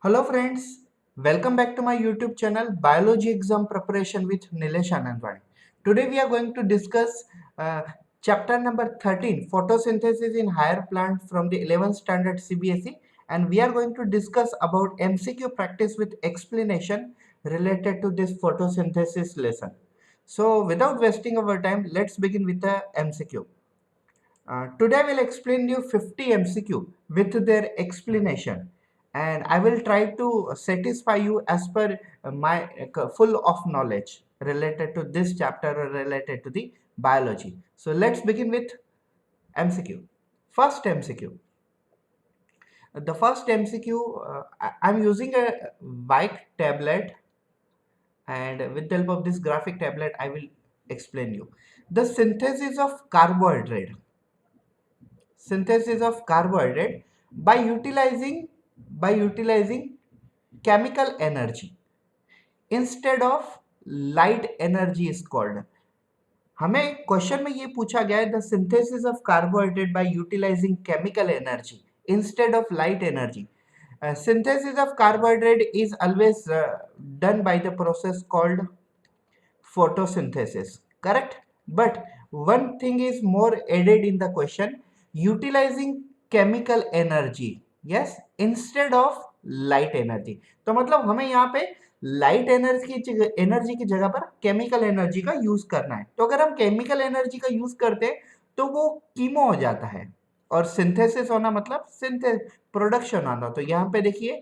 Hello friends, welcome back to my YouTube channel Biology Exam Preparation with Nilesh Anandwani. Today we are going to discuss chapter number 13 photosynthesis in higher plant from the 11th standard CBSE, and we are going to discuss about MCQ practice with explanation related to this photosynthesis lesson. So without wasting our time, let's begin with the MCQ. Today I will explain you 50 MCQ with their explanation, and I will try to satisfy you as per my full of knowledge related to this chapter or related to the biology. So let's begin with MCQ. First MCQ. The first MCQ, I'm using a white tablet, and with the help of this graphic tablet I will explain you. The synthesis of carbohydrate by utilizing chemical energy instead of light energy is called. हमें question में ये पूछा गया है the synthesis of carbohydrate by utilizing chemical energy instead of light energy. Synthesis of carbohydrate is always done by the process called photosynthesis, correct? But one thing is more added in the question, utilizing chemical energy, yes, instead of light energy. तो मतलब हमें यहाँ पे light energy की जगह पर chemical energy का use करना है. तो अगर हम केमिकल एनर्जी का यूज करते हैं तो वो कीमो हो जाता है, और सिंथेसिस होना मतलब प्रोडक्शन आना. तो यहाँ पे देखिए,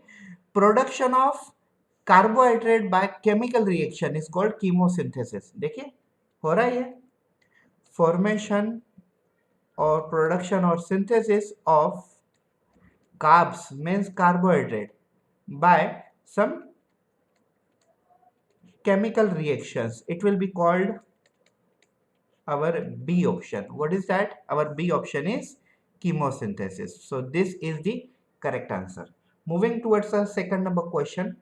production of carbohydrate by chemical reaction is called chemosynthesis. देखिए हो रहा है ये फॉर्मेशन और प्रोडक्शन और synthesis of carbs means carbohydrate by some chemical reactions. It will be called our B option. What is that? Our B option is chemosynthesis. So this is the correct answer. Moving towards the second number question.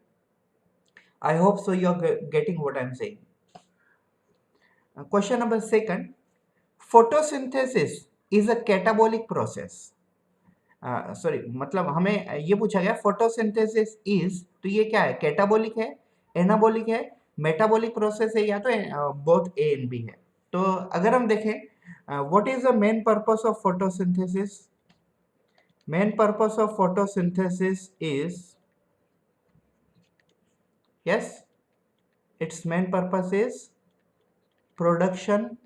I hope so you are getting what I am saying. Question number second. Photosynthesis is a catabolic process. Sorry, मतलब हमें ये पूछा गया photosynthesis is, तो ये क्या है? Catabolic है, एनाबोलिक है, मेटाबॉलिक प्रोसेस है, या तो बोथ ए एंड बी है. तो अगर हम देखें what is the main purpose of photosynthesis. Main purpose of photosynthesis is, yes, its main purpose is production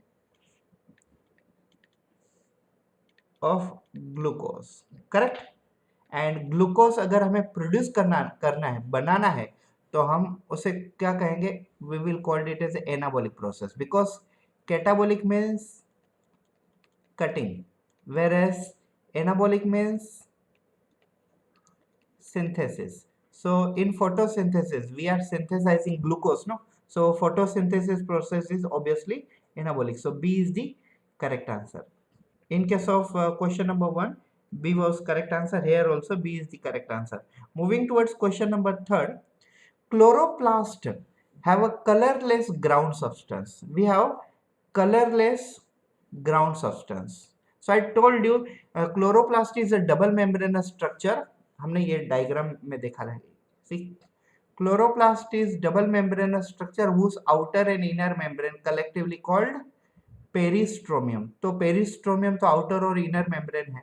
of glucose, correct? And glucose अगर हमें प्रोड्यूस करना है, बनाना है, तो हम उसे क्या कहेंगे? We will called it as anabolic process, because catabolic means cutting, whereas anabolic means synthesis. So in photosynthesis we are synthesizing glucose, no? So photosynthesis process is obviously anabolic. So B is the correct answer. In case of question number 1, B was correct answer. Here also B is the correct answer. Moving towards question number 3rd. Chloroplast have a colorless ground substance. We have colorless ground substance. So I told you chloroplast is a double membranous structure. हमने ये diagram में देखा है. See, chloroplast is double membranous structure whose outer and inner membrane collectively called पेरिस्ट्रोमियम. तो पेरिस्ट्रोमियम तो outer और inner membrane है,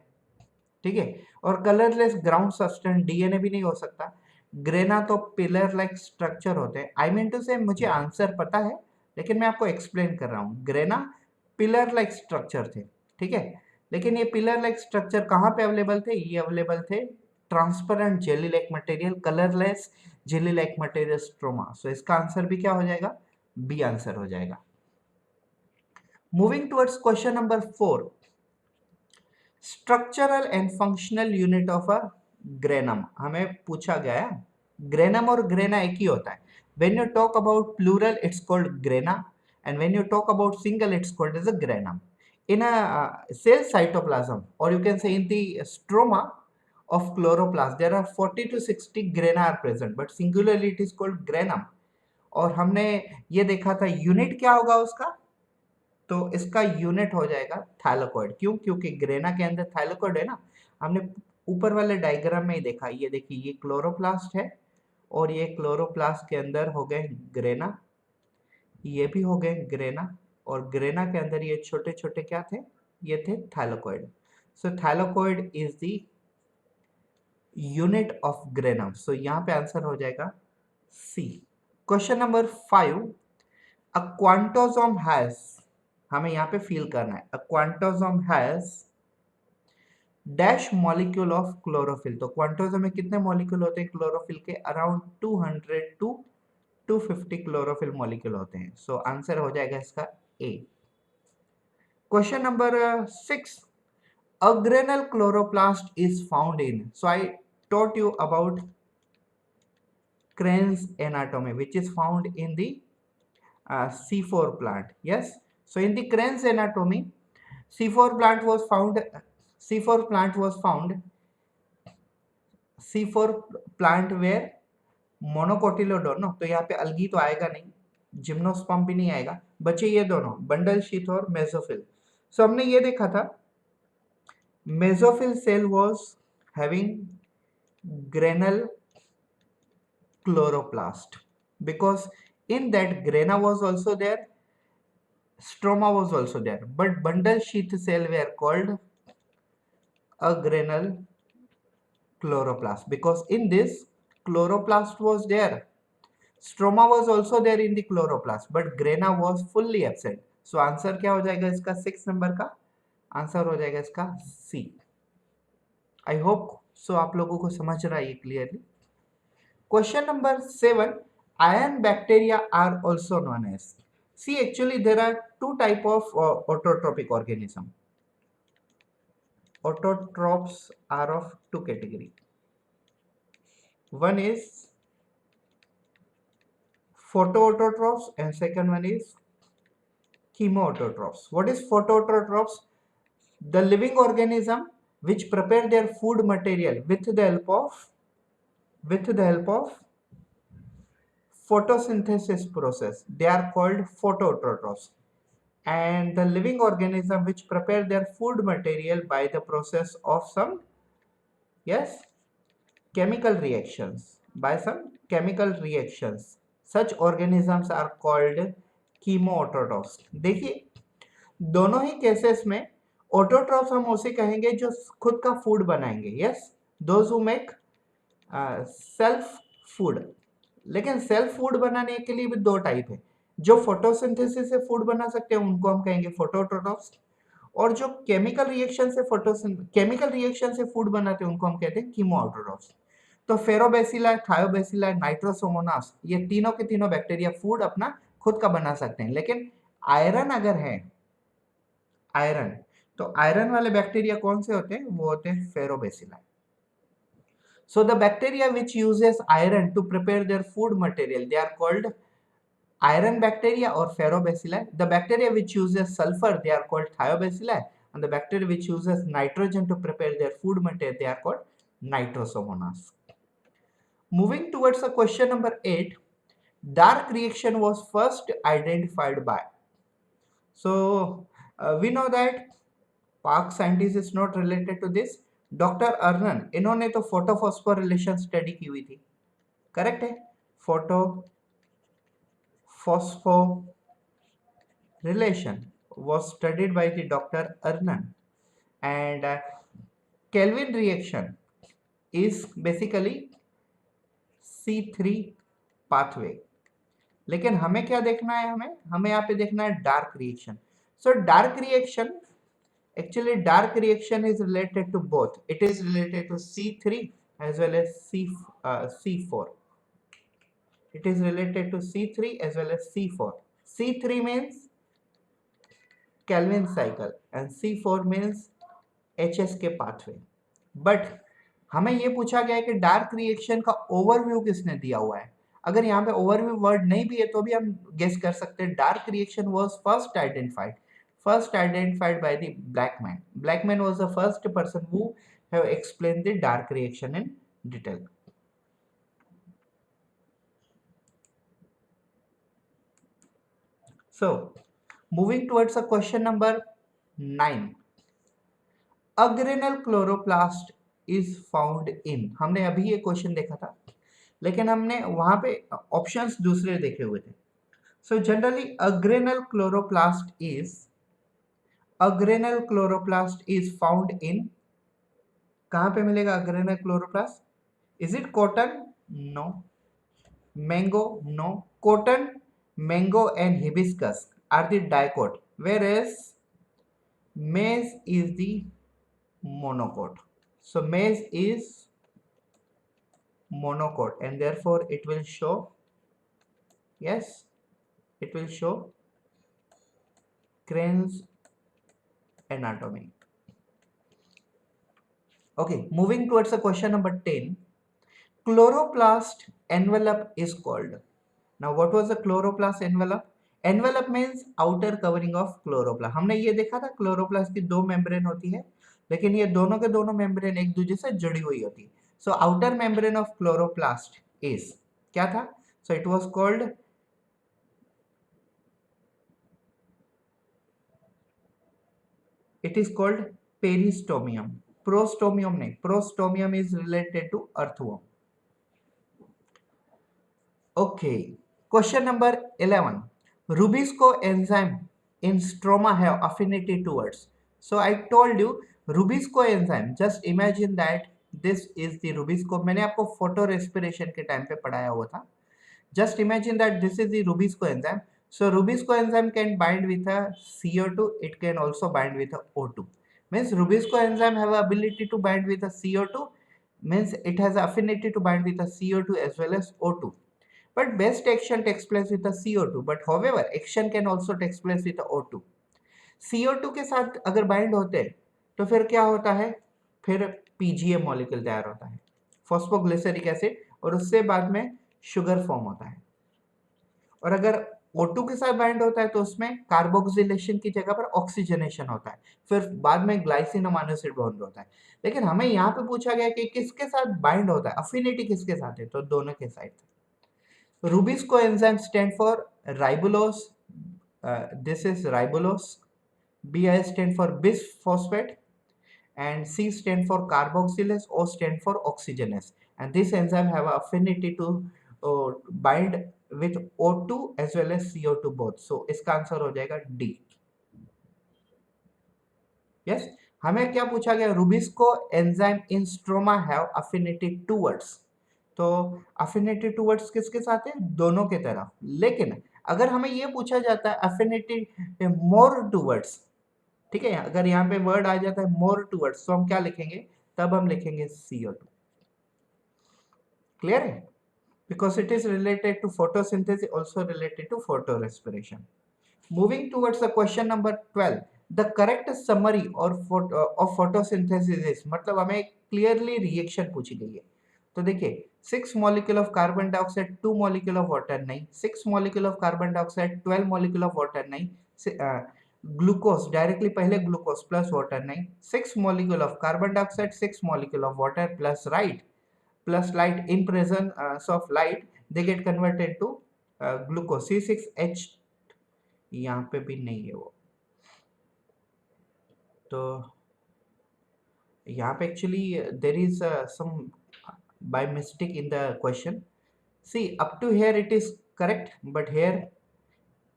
ठीक है. और कलरलेस ग्राउंड सब्सटेंस डीएनए भी नहीं हो सकता. ग्रेना तो पिलर लाइक स्ट्रक्चर होते हैं. आई मीन टू से मुझे आंसर पता है, लेकिन मैं आपको एक्सप्लेन कर रहा हूँ. ग्रेना पिलर लाइक स्ट्रक्चर थे, ठीक है. लेकिन ये पिलर लाइक स्ट्रक्चर कहाँ पे अवेलेबल थे? ये अवेलेबल थे transparent jelly like material, colourless jelly like material stroma. So इसका आंसर भी क्या हो जाएगा? बी आंसर हो जाएगा. Moving towards question number 4. Structural and functional unit of a granum हमें पूछा गया. ग्रेनम और ग्रेना एक ही होता है. When you talk about plural it's called grana, and when you talk about single it's called as a granum. In a cell cytoplasm, or you can say in the stroma of chloroplast, there are 40 to 60 grana are present, but singularly it is called granum. और हमने ये देखा था unit क्या होगा उसका, तो इसका यूनिट हो जाएगा थैलेकोइड. क्यों? क्योंकि ग्रेना के अंदर थैलेकोइड है ना. हमने ऊपर वाले डायग्राम में ही देखा, ये देखिए ये क्लोरोप्लास्ट है और ये क्लोरोप्लास्ट के अंदर हो गए ग्रेना, ये भी हो गए ग्रेना, और ग्रेना के अंदर ये छोटे छोटे क्या थे, ये थे thylakoid. So thylakoid is the unit of granum. So यहाँ पे आंसर हो जाएगा C. Question number 5, a quantosome has, हमें यहाँ पे फील करना है, a quantosome has dash molecule of chlorophyll. तो क्वांटोसोम में कितने मॉलिक्यूल होते हैं क्लोरोफिल के? अराउंड 200 टू 250 क्लोरोफिल मॉलिक्यूल होते हैं। सो आंसर हो जाएगा इसका A. Question number 6, a granule chloroplast is found in, so I taught you about Crane's anatomy, which is found in the C4 plant. Yes, so in the Crane's anatomy, C4 plant was found, C4 plant was found, C4 plant where मोनोकोटिलोडोन, तो यहाँ पे अलगी तो आएगा नहीं, gymnosperm भी नहीं आएगा, बचे ये दोनों बंडल शीथ और मेसोफिल। सो हमने ये देखा था mesophyll cell was having granule chloroplast, because in that grana was also there, stroma was also there, but bundle sheath cell were called a granule chloroplast, because in this chloroplast was there, stroma was also there in the chloroplast, but grana was fully absent. So answer क्या हो जाएगा इसका? 6 number का answer हो जाएगा इसका सी। I hope so आप लोगों को समझ रहा है ये clearly. Question number 7, iron bacteria are also known as. See, actually there are two type of autotrophic organism. Autotrophs are of two category. One is photoautotrophs and second one is chemoautotrophs. What is photoautotrophs? The living organism which prepare their food material with the help of photosynthesis process. They are called photoautotrophs. And the living organism which prepare their food material by the process of some, yes, chemical reactions, by some chemical reactions, such organisms are called chemoautotrophs. देखिए दोनों ही cases में autotrophs हम उसे कहेंगे जो खुद का food बनाएंगे, yes, those who make self food. लेकिन सेल्फ फूड बनाने के लिए भी दो टाइप है, जो फोटोसिंथेसिस से फूड बना सकते हैं उनको हम कहेंगे फोटोट्रोफ्स, और जो केमिकल रिएक्शन से फूड बनाते हैं उनको हम कहते हैं कीमोऑटोट्रोफ्स। तो फेरोबैसिला, थायोबैसिला, नाइट्रोसोमोनास, ये तीनों के तीनों बैक्टीरिया फूड अपना खुद का बना सकते हैं, लेकिन आयरन अगर है, आयरन, तो आयरन वाले बैक्टीरिया कौन से होते हैं? वो होते हैं फेरोबैसिला। So the bacteria which uses iron to prepare their food material, they are called iron bacteria or ferrobacilli. The bacteria which uses sulfur, they are called thiobacilli, and the bacteria which uses nitrogen to prepare their food material, they are called nitrosomonas. Moving towards the question number 8, dark reaction was first identified by. So we know that Park scientist is not related to this. Doctor Arnon, इन्होंने तो photophosphorylation study की हुई थी, correct है, photo phosphorylation was studied by the Dr. Arnan, and Kelvin reaction is basically C3 pathway. लेकिन हमें क्या देखना है? हमें यहाँ पे देखना है dark reaction. So dark reaction, actually dark reaction is related to both. It is related to C3 as well as C4. It is related to C3 as well as C4. C3 means Kelvin cycle and C4 means HSK pathway. But हमें ये पूछा गया है कि dark reaction का overview किसने दिया हुआ है. अगर यहाँ पे ओवरव्यू वर्ड नहीं भी है तो भी हम गेस कर सकते हैं. Dark reaction was first identified by the Blackman. Blackman was the first person who have explained the dark reaction in detail. So moving towards a question number 9. A granule chloroplast is found इन, हमने अभी ये question देखा था, लेकिन हमने वहां पे options दूसरे देखे हुए थे. So generally agranal chloroplast is found in, कहां पे मिलेगा agranal chloroplast? Is it cotton? No. Mango? No. Cotton, mango and hibiscus are the dicot, whereas maize is the monocot. So maize is monocot and therefore it will show, yes, it will show Crane's anatomy. Okay, moving towards the question number 10. Chloroplast envelope is called. Now what was the chloroplast envelope? Envelope means outer covering of chloroplast. हमने ये देखा था chloroplast की दो membrane होती है, लेकिन ये दोनों के दोनों मेम्ब्रेन एक दूसरे से जुड़ी हुई होती है. So outer membrane of chloroplast is क्या था? So it was called, it is called peristomium. Prostomium नहीं, prostomium is related to earthworm. Okay, question number 11. Rubisco enzyme in stroma have affinity towards. So I told you Rubisco enzyme, just imagine that this is the Rubisco. मैंने आपको photo respiration के time पे पढ़ाया हुआ था. Just imagine that this is the Rubisco enzyme. So Rubisco enzyme can bind with a CO2. It can also bind with a O2. Means Rubisco enzyme have ability to bind with a CO2. Means it has affinity to bind with a CO2 as well as O2. But best action takes place with the CO2. But however, action can also takes place with the O2. CO2 के साथ अगर bind होते हैं तो फिर क्या होता है? फिर PGA मॉलिक्यूल तैयार होता है, फॉस्फोग्लिसरिक एसिड, और उससे बाद में शुगर फॉर्म होता है. और अगर O2 के साथ बाइंड होता है तो उसमें कार्बोक्सिलेशन की जगह पर ऑक्सीजनेशन होता है, फिर बाद में ग्लाइसिन अमीनो एसिड बॉन्ड होता है. लेकिन हमें यहाँ पे पूछा गया कि किसके साथ बाइंड होता है, अफिनिटी किसके साथ है, तो दोनों के साथ. Rubisco enzyme stand for ribulose. This is ribulose. BI stand for bisphosphate, and C stand for carboxylase. O stand for oxygenase. And this enzyme have affinity to bind with O2 as well as CO2 both. So इसका answer हो जाएगा D. Yes. हमें क्या पूछा गया? Rubisco enzyme in stroma have affinity towards. तो affinity towards किसके साथ है? दोनों के तरफ. लेकिन अगर हमें ये पूछा जाता है अफिनिटी मोर टूवर्ड्स, ठीक है, अगर यहाँ पे वर्ड आ जाता है मोर टूवर्ड्स, तो हम क्या लिखेंगे? तब हम लिखेंगे CO2. क्लियर है? Because it is related to photosynthesis, also related to photorespiration. Moving towards the question number 12. The correct summary और ऑफ फोटोसिंथेसिस, मतलब हमें क्लियरली रिएक्शन पूछी गई है. तो देखिए 6 molecule of carbon dioxide, 2 molecule of water नहीं, 6 molecule of carbon dioxide, 12 molecule of water नहीं, ग्लूकोज डायरेक्टली पहले ग्लूकोज प्लस वाटर नहीं, 6 molecule of carbon dioxide, 6 molecule of water plus light in presence of light they get converted to glucose C6H. यहाँ पे भी नहीं है वो, तो यहाँ पे actually there is some by mistake in the question. See, up to here it is correct, but here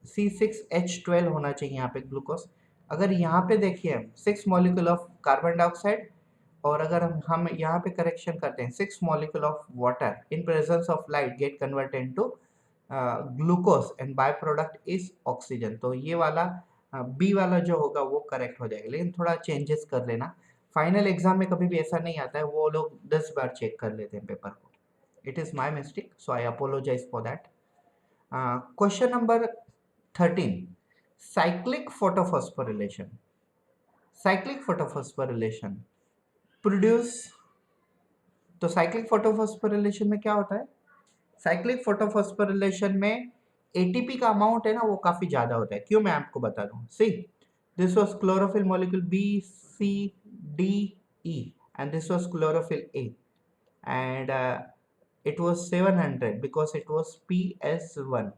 C6H12 होना चाहिए यहाँ पे ग्लूकोज. अगर यहाँ पे देखिए 6 मॉलिक्यूल ऑफ कार्बन डाइऑक्साइड, और अगर हम यहाँ पे करेक्शन करते हैं 6 molecule of water in presence of light get converted into glucose and by product is oxygen. तो ये वाला बी वाला जो होगा वो करेक्ट हो जाएगा, लेकिन थोड़ा चेंजेस कर लेना. फाइनल एग्जाम में कभी भी ऐसा नहीं आता है, वो लोग 10 बार चेक कर लेते हैं पेपर को. It is my mistake, so I apologise for that. Question number 13. Cyclic photophosphorylation. Cyclic photophosphorylation produce. तो साइक्लिक फोटोफॉस्फोरिलेशन में क्या होता है? साइक्लिक फोटोफॉस्फोरिलेशन में एटीपी का अमाउंट है ना, वो काफी ज्यादा होता है. क्यों? मैं आपको बता दूं. See, this was chlorophyll molecule B, C, D, E and this was chlorophyll A, and it was 700 because it was PS1.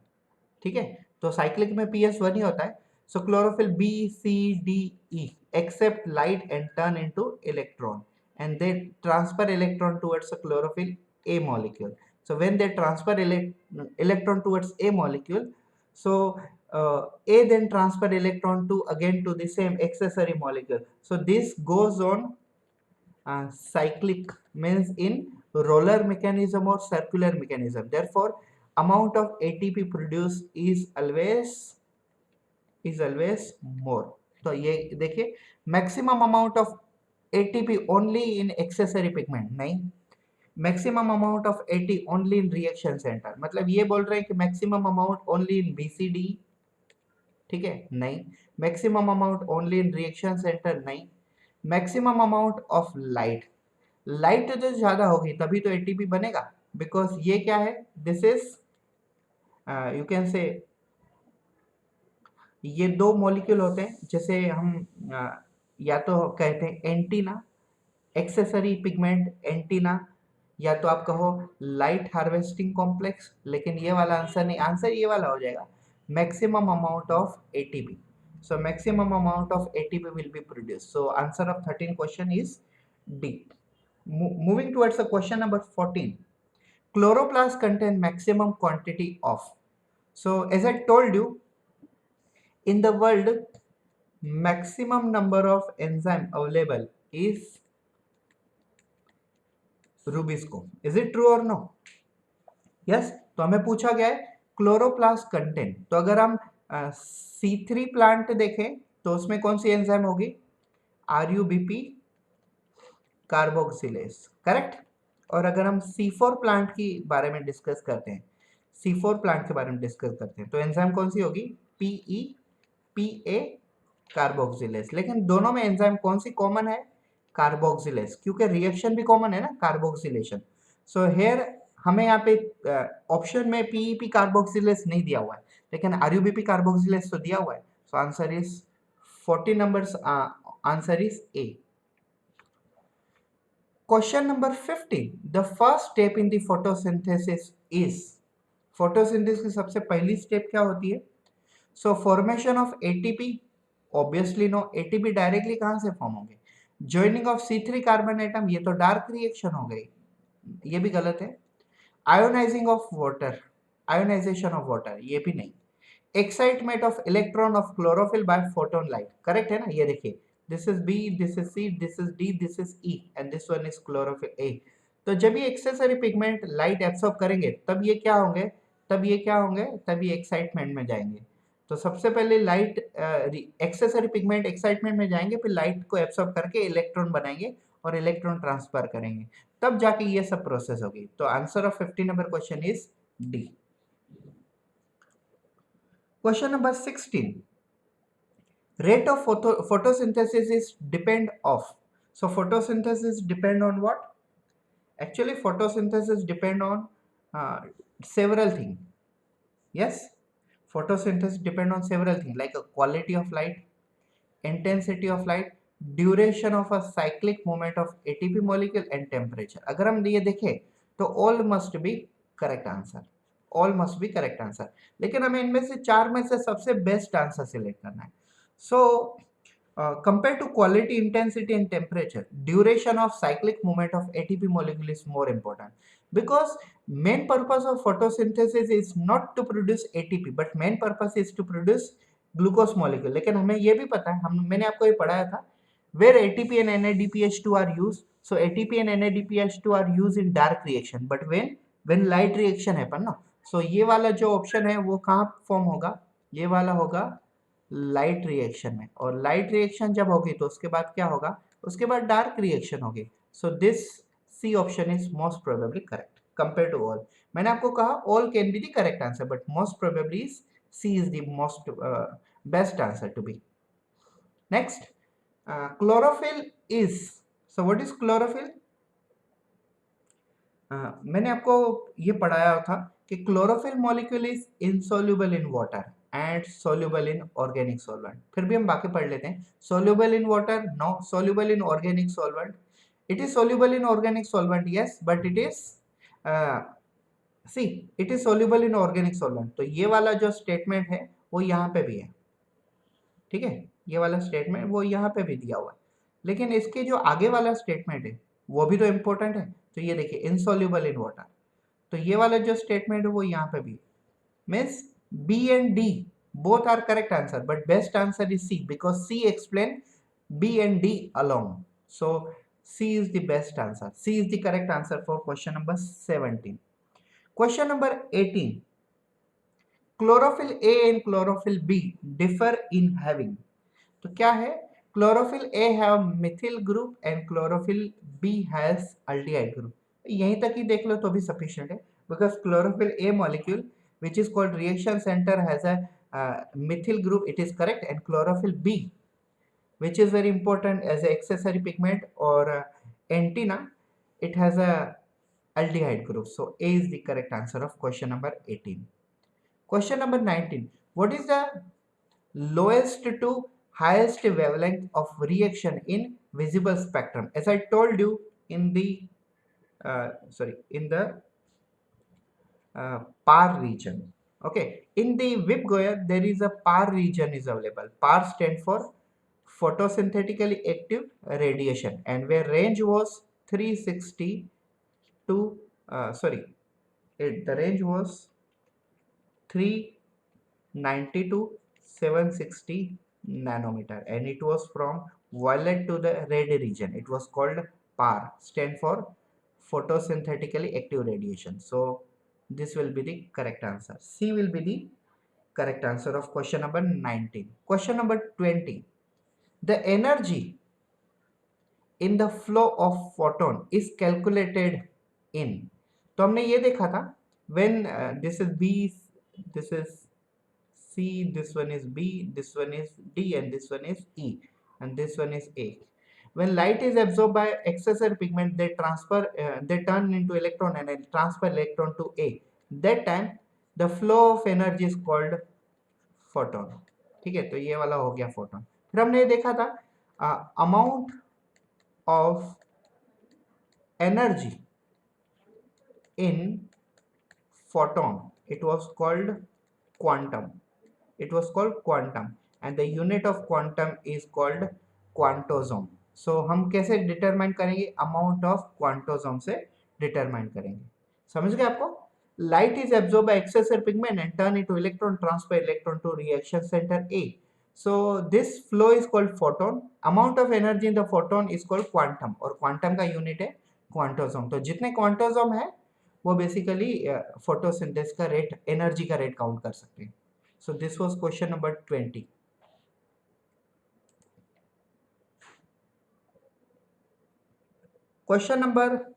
ठीक है, तो साइक्लिक में PS1 ही होता है. So chlorophyll B, C, D, E accept light and turn into electron, and they transfer electron towards a chlorophyll A molecule. So when they transfer electron towards A molecule, so A then transfer electron to again to the same accessory molecule. So this goes on cyclic, means in roller mechanism or circular mechanism. Therefore amount of ATP produced is always more. तो ये देखिए, maximum amount of ATP only in accessory pigment नहीं, maximum amount of AT only in reaction centre, मतलब ये बोल रहे हैं कि maximum amount only in BCD, ठीक है, नहीं, maximum amount only in reaction centre नहीं, maximum amount of light, light जो ज्यादा होगी तभी तो एटीपी बनेगा, बिकॉज ये क्या है, this is you can say, ये दो मॉलिक्यूल होते हैं, जैसे हम या तो कहते हैं एंटीना, एक्सेसरी पिगमेंट एंटीना, या तो आप कहो लाइट हार्वेस्टिंग कॉम्प्लेक्स, लेकिन ये वाला आंसर नहीं, आंसर ये वाला हो जाएगा, maximum amount of ATP. So maximum amount of ATP will be produced. So answer of 13 question is D. Moving towards the question number 14. Chloroplast contain maximum quantity of. So as I told you, in the world, maximum number of enzyme available is Rubisco. Is it true or no? Yes. तो हमें पूछा गया है chloroplast content. तो अगर हम C3 plant देखें तो उसमें कौन सी एंजाइम होगी, RUBP कार्बोक्सिलेज, करेक्ट. और अगर हम C4 प्लांट की बारे में डिस्कस करते हैं, C4 प्लांट के बारे में डिस्कस करते हैं, तो एंजाइम कौन सी होगी, PEPA कार्बोक्सिलेज. लेकिन दोनों में एंजाइम कौन सी कॉमन है, कार्बोक्सिलेज, क्योंकि रिएक्शन भी कॉमन है ना, कार्बोक्सिलेशन. सो हेयर हमें यहाँ पे ऑप्शन में PEP कार्बोक्सिलेज नहीं दिया हुआ है, लेकिन RUBP कार्बोक्सिलेज तो दिया हुआ है. So answer is 40 numbers, answer is A. Question number 15. The first step in the photosynthesis is, photosynthesis की सबसे पहली स्टेप क्या होती है, so formation of ATP, obviously no, ATP directly कहाँ से फॉर्म होंगे, joining of C3 carbon atom, ये तो डार्क रिएक्शन हो गई, ये भी गलत है. Ionizing of water, ionization of water, ये भी नहीं. Excitement of electron of chlorophyll by photon light, correct है ना, ये देखिए, this is B, this is C, this is D, this is E and this one is chlorophyll A. तो जब ये एक्सेसरी पिगमेंट लाइट एब्सॉर्ब करेंगे तब ये क्या होंगे, तब ये एक्साइटमेंट में जाएंगे. तो सबसे पहले लाइट, एक्सेसरी पिगमेंट एक्साइटमेंट में जाएंगे, फिर लाइट को एब्सॉर्ब करके इलेक्ट्रॉन बनाएंगे और इलेक्ट्रॉन ट्रांसफर करेंगे, तब जाके ये सब प्रोसेस होगी. तो answer of 15 number question is D. Question number 16. Rate of photosynthesis is depend of. So photosynthesis depend on what? Actually photosynthesis depend on several things. Yes, photosynthesis depend on several things like a quality of light, intensity of light, duration of a cyclic movement of ATP molecule and temperature. अगर हम ये देखें तो all must be correct answer. All must be correct answer, लेकिन हमें इनमें से चार में से सबसे बेस्ट आंसर सिलेक्ट करना है. So compare to quality, intensity and temperature, duration of cyclic movement of ATP molecule is more important, because main purpose of photosynthesis is not to produce ATP but main purpose is to produce glucose molecule. लेकिन हमें ये भी पता है, मैंने आपको ये पढ़ाया था, where ATP and NADPH2 are used, so ATP and NADPH2 are used in dark reaction, but when light reaction happen ना, सो ये वाला जो ऑप्शन है वो कहाँ फॉर्म होगा, ये वाला होगा लाइट रिएक्शन में, और लाइट रिएक्शन जब होगी तो उसके बाद क्या होगा, उसके बाद डार्क रिएक्शन होगी. So this C option is most probably correct compare to all. मैंने आपको कहा all can be the correct answer but most probably C is the most best answer to be. Next, chlorophyll is, so what is chlorophyll. मैंने आपको ये पढ़ाया था कि chlorophyll molecule is insoluble in water and soluble in organic solvent. फिर भी हम बाकी पढ़ लेते हैं. Soluble in water, no. Soluble in organic solvent, it is soluble in organic solvent, yes, but it is C, it is soluble in organic solvent. तो ये वाला जो स्टेटमेंट है वो यहाँ पे भी है, ठीक है, ये वाला स्टेटमेंट वो यहाँ पे भी दिया हुआ है. लेकिन इसके जो आगे वाला स्टेटमेंट है वो भी तो इंपॉर्टेंट है। तो ये देखिए इनसॉल्युबल इन वाटर, तो ये वाला जो स्टेटमेंट है वो यहाँ पे भी means B and D both are correct answer, but best answer is C because C explain B and D along. So C is the best answer. C is the correct answer for question number 17. Question number 18. Chlorophyll A and chlorophyll B differ in having. तो क्या है, chlorophyll A have methyl group and chlorophyll B has aldehyde group. यहीं तक ही देख लो तो भी sufficient है, because chlorophyll A molecule which is called reaction center has a methyl group, it is correct, and chlorophyll B which is very important as a accessory pigment or antenna, it has a aldehyde group. So A is the correct answer of question number 18. Question number 19. What is the lowest to highest wavelength of reaction in visible spectrum? As I told you in the PAR region. Okay, in the VIPGOYA there is a PAR region is available. PAR stand for photosynthetically active radiation, and where range was 360 to the range was 390 to 760 nanometer, and it was from violet to the red region. It was called PAR, stand for photosynthetically active radiation. So this will be the correct answer. C will be the correct answer of question number 19. Question number 20. The energy in the flow of photon is calculated in. तो हमने ये देखा था when this is B, this is C, this one is B, this one is D, and this one is E, and this one is A. When light is absorbed by accessory pigment, they turn into electron and transfer electron to A. That time the flow of energy is called photon. ठीक है, तो ये वाला हो गया photon. फिर हमने ये देखा था amount of energy in photon, it was called quantum. It was called quantum, and the unit of quantum is called quantosome. So हम कैसे डिटरमाइन करेंगे, अमाउंट ऑफ क्वांटोसोम से डिटरमाइन करेंगे. समझ गए आपको? Light is absorbed by accessory pigment and turn into electron, transfer electron to reaction center A. So this flow is called photon. Amount of energy in the photon is called quantum, और quantum का unit है quantosome. तो जितने quantosome है वो basically photosynthesis का rate, energy का rate count कर सकते हैं. So this was question number 20. Question number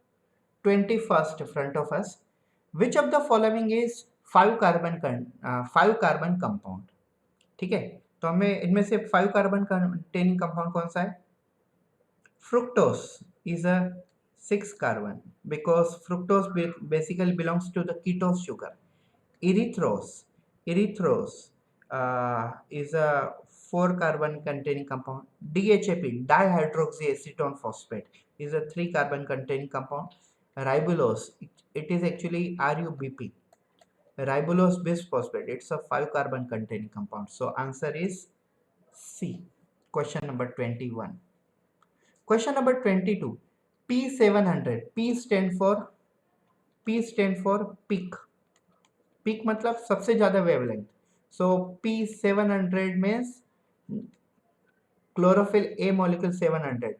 21st front of us. Which of the following is 5 carbon compound? ठीक है, तो हमें इनमें से 5 कार्बन कंटेनिंग कंपाउंड कौन सा है? Fructose is a 6 carbon because fructose basically belongs to the ketose sugar. Erythrose is a 4 carbon containing compound. DHAP, dihydroxyacetone phosphate, is a 3 carbon containing compound. Ribulose, it is actually RUBP, ribulose bisphosphate, it's a 5 carbon containing compound. So answer is C. Question number 21. Question number 22. P700, P stand for peak. Peak मतलब सबसे ज्यादा wavelength. So P700 means chlorophyll A molecule 700.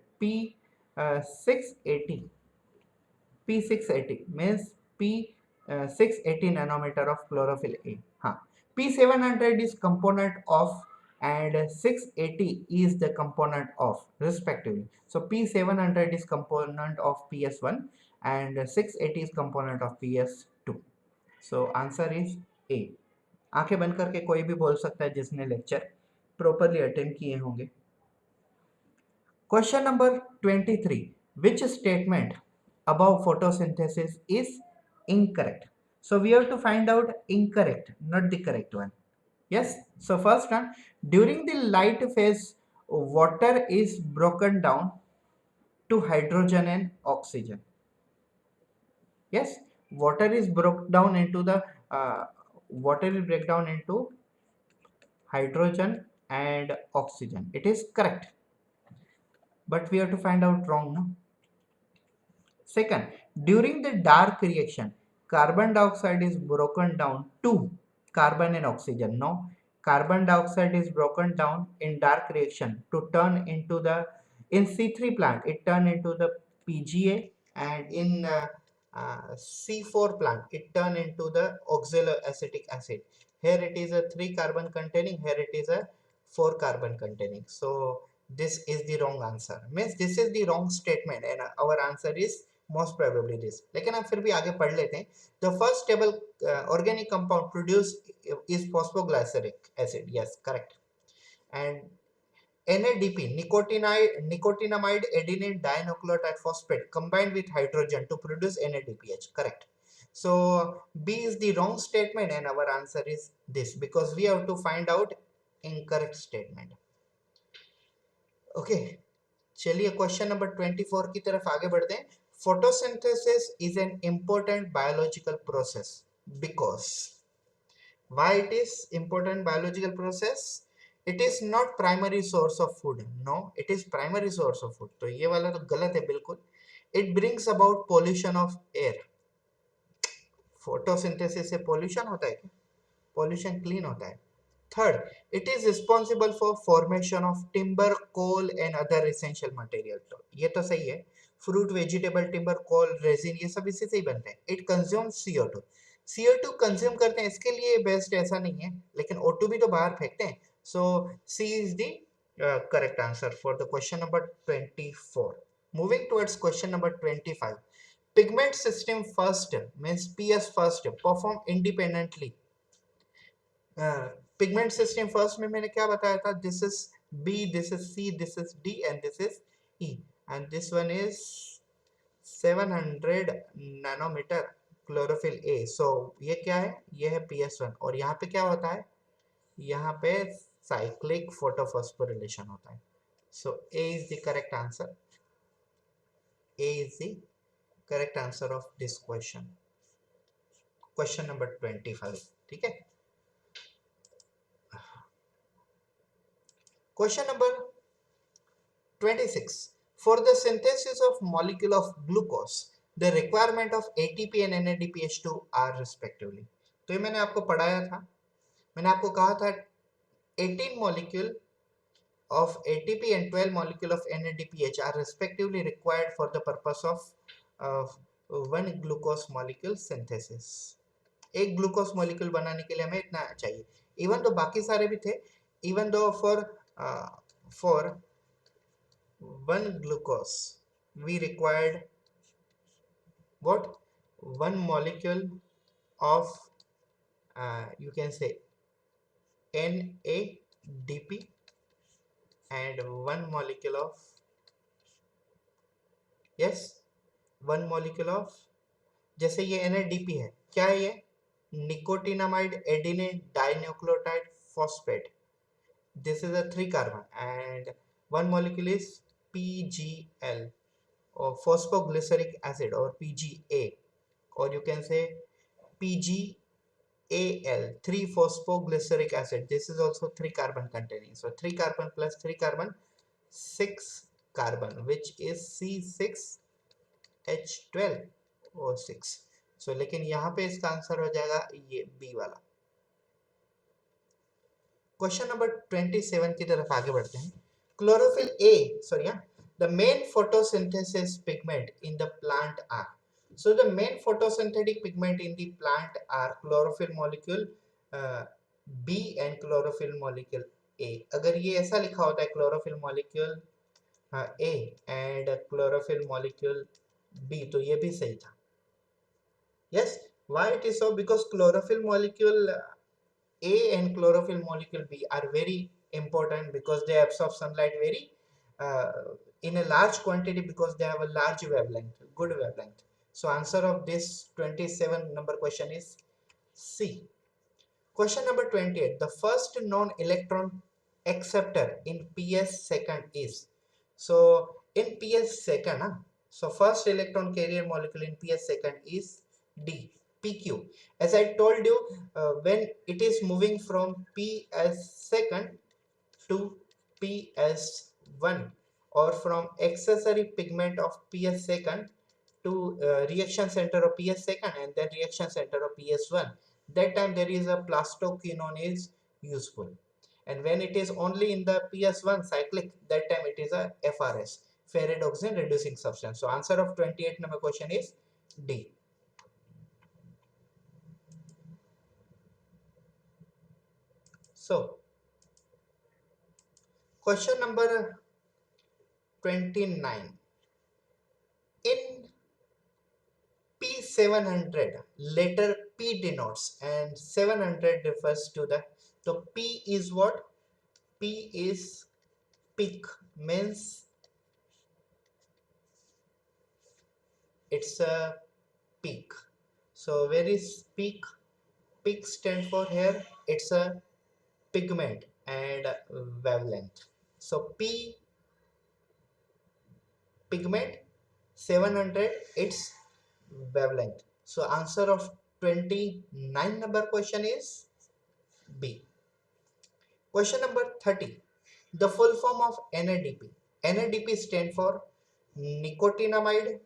P680 means P680 nanometer of chlorophyll A. हाँ, P700 is component of and 680 is the component of respectively. So P700 is component of PS1 and 680 is component of PS2. So answer is A. आंखें बंद करके कोई भी बोल सकता है जिसने लेक्चर प्रॉपरली अटेंड किए होंगे. Question number 23. Which statement above photosynthesis is incorrect? So we have to find out incorrect, not the correct one. Yes. So first one, during the light phase, water is broken down to hydrogen and oxygen. Yes, water is broken down into the water will break down into hydrogen and oxygen. It is correct. but we have to find out wrong, no? Second, during the dark reaction, carbon dioxide is broken down to carbon and oxygen. No, carbon dioxide is broken down in dark reaction to turn into the, in C3 plant it turn into the PGA, and in C4 plant it turn into the oxaloacetic acid. Here it is a 3 carbon containing, here it is a 4 carbon containing. So this is the wrong answer, means this is the wrong statement and our answer is most probably this. लेकिन हम फिर भी आगे पढ़ लेते हैं. The first stable organic compound produced is phosphoglyceric acid. Yes, correct. And NADP, nicotinamide adenine dinucleotide phosphate combined with hydrogen to produce NADPH. Correct. So B is the wrong statement and our answer is this, because we have to find out incorrect statement. Okay. चलिए question number 24 की तरफ आगे बढ़ते हैं. Photosynthesis is an important biological process because, why it is important biological process? It is not primary source of food. No, it is primary source of food. तो ये वाला तो गलत है बिल्कुल. It brings about pollution of air. Photosynthesis से pollution होता है क्या? Pollution clean होता है. Third, it is responsible for formation of timber, coal and other essential material. तो ये तो सही है. Fruit, vegetable, timber, coal, resin ये सब इसी से ही बनते हैं. It consumes CO2. CO2 consume करते हैं, इसके लिए बेस्ट ऐसा नहीं है, लेकिन O2 भी तो बाहर फेंकते हैं. So C is the correct answer for the question number 24. Moving towards question number 25. Pigment system first means PS first perform independently. Pigment system first में मैंने क्या बताया था? This is B, this is C, this is D and this is E, and this one is 700 nanometre chlorophyll A. So ये क्या है? ये है PS1. और यहाँ पे क्या होता है? यहाँ पे साइक्लिक फोटोफॉस्फोरिलेशन होता है. So A is the correct answer. A is the correct answer of this question. Question number 25. ठीक है. Question number 26. For the synthesis of molecule of glucose, the requirement of ATP and NADPH2 are respectively. तो ये मैंने आपको पढ़ाया था. मैंने आपको कहा था 18 molecule of ATP and 12 molecule of NADPH are respectively required for the purpose of one glucose molecule synthesis. एक ग्लूकोज मॉलिक्यूल बनाने के लिए हमें इतना चाहिए. इवन तो बाकी सारे भी थे. Even though for one glucose we required what? One molecule of you can say NADP and one molecule of, yes, one molecule of, जैसे ये NADP है, क्या है ये? Nicotinamide adenine dinucleotide phosphate. This is a 3 carbon and one molecule is PGL or phosphoglyceric acid or PGA, or you can say PGAL, 3 phosphoglyceric acid. This is also 3 carbon containing. So 3 carbon plus 3 carbon, 6 carbon, which is C6H12O6. So लेकिन यहाँ पे इसका answer हो जाएगा ये B वाला. Question number 27 की तरफ आगे बढ़ते हैं. Chlorophyll A, sorry, the main photosynthesis pigment in the plant are. So the main photosynthetic pigment in the plant are chlorophyll molecule B and chlorophyll molecule A. अगर ये ऐसा लिखा होता है chlorophyll molecule A and chlorophyll molecule B, तो ये भी सही था. Yes, why it is so? Because chlorophyll molecule A and chlorophyll molecule B are very important because they absorb sunlight very in a large quantity, because they have a large wavelength, good wavelength. So answer of this 27 number question is C. Question number 28. The first non-electron acceptor in PS second is. So in PS second, so first electron carrier molecule in PS second is D. PQ. As I told you, when it is moving from PS second to PS1, or from accessory pigment of PS second to reaction center of PS second and then reaction center of PS1, that time there is a plastoquinone is useful. And when it is only in the PS1 cyclic, that time it is a FRS, ferredoxin reducing substance. So answer of 28 number question is D. So question number 29. In P700, letter P denotes and 700 refers to the, so P is what? P is peak, means it's a peak. So where is peak? Peak stand for here, it's a pigment and wavelength. So P pigment, 700 its wavelength. So answer of 29 number question is B. Question number 30. The full form of NADP. NADP stand for nicotinamide